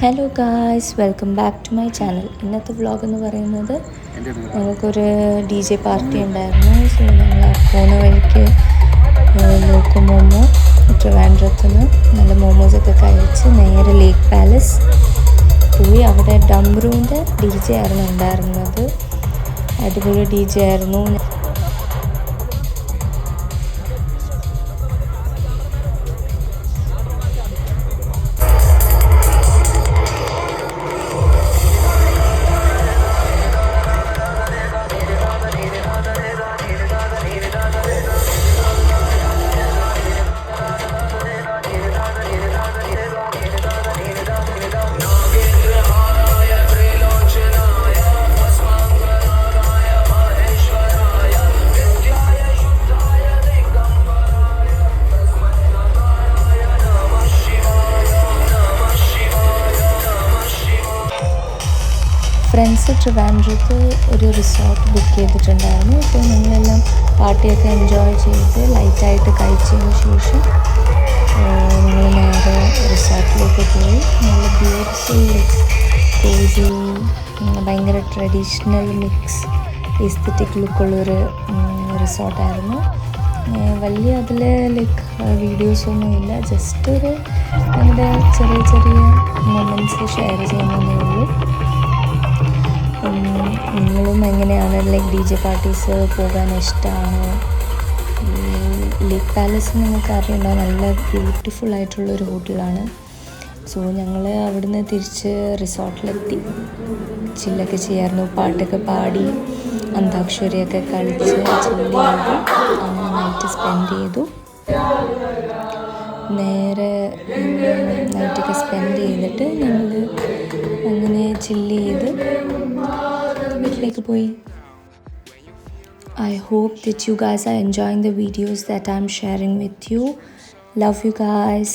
Hello guys, welcome back to my channel. ഇന്നത്തെ vlog എന്ന് പറയുന്നത് ഞങ്ങൾക്കൊരു ഡി ജെ പാർട്ടി ഉണ്ടായിരുന്നു. സോ ഞങ്ങൾ പോകുന്ന വഴിക്ക് ലോക്കോ മോമോ ട്രിവാൻഡ്രത്ത് നിന്ന് നല്ല മോമോസൊക്കെ കഴിച്ച് നേരെ ലേക്ക് പാലസ് പോയി. അവിടെ ഡംബ്രൂൻ്റെ ഡി ജെ ആയിരുന്നു ഉണ്ടായിരുന്നത്. അടിപൊളി ഡി ജെ ആയിരുന്നു. ഫ്രണ്ട്സ് ട്രിവാൻഡ്രത്ത് ഒരു റിസോർട്ട് ബുക്ക് ചെയ്തിട്ടുണ്ടായിരുന്നു. അപ്പോൾ ഞങ്ങളെല്ലാം പാർട്ടിയൊക്കെ എൻജോയ് ചെയ്ത് ലൈറ്റായിട്ട് കഴിച്ചതിന് ശേഷം ഞങ്ങൾ നേരെ റിസോർട്ടിലേക്ക് പോയി. നല്ല ബ്യൂട്ടിഫുൾ കോസി, ഭയങ്കര ട്രഡീഷണൽ മിക്സ് എസ്തറ്റിക് ലുക്കുള്ളൊരു റിസോർട്ടായിരുന്നു. വലിയ അതിൽ വീഡിയോസൊന്നുമില്ല, ജസ്റ്റ് ഒരു ഞങ്ങളുടെ ചെറിയ ചെറിയ മൊമെൻറ്റ്സ് ഷെയർ ചെയ്യുന്നതേ ഉള്ളൂ. നിങ്ങളും എങ്ങനെയാണ് ഡി ജെ പാർട്ടീസ് പോകാൻ ഇഷ്ടമാണോ? ലേക്ക് പാലസ് നിങ്ങൾക്ക് അറിയുണ്ടാവും, നല്ല ബ്യൂട്ടിഫുൾ ആയിട്ടുള്ളൊരു ഹോട്ടലാണ്. സോ ഞങ്ങൾ അവിടുന്ന് തിരിച്ച് റിസോർട്ടിലെത്തി ചില്ലൊക്കെ ചെയ്യായിരുന്നു. പാട്ടൊക്കെ പാടി അന്താക്ഷരിയൊക്കെ കളിച്ച് ചില്ല് ചെയ്തു അങ്ങനെ നൈറ്റ് സ്പെൻഡ് ചെയ്തു. നേരെ നൈറ്റൊക്കെ സ്പെൻഡ് ചെയ്തിട്ട് ഞങ്ങൾ അങ്ങനെ ചില്ല് ചെയ്ത് വീട്ടിലേക്ക് പോയി. I hope that you guys are enjoying the videos that I'm sharing with you. Love you guys.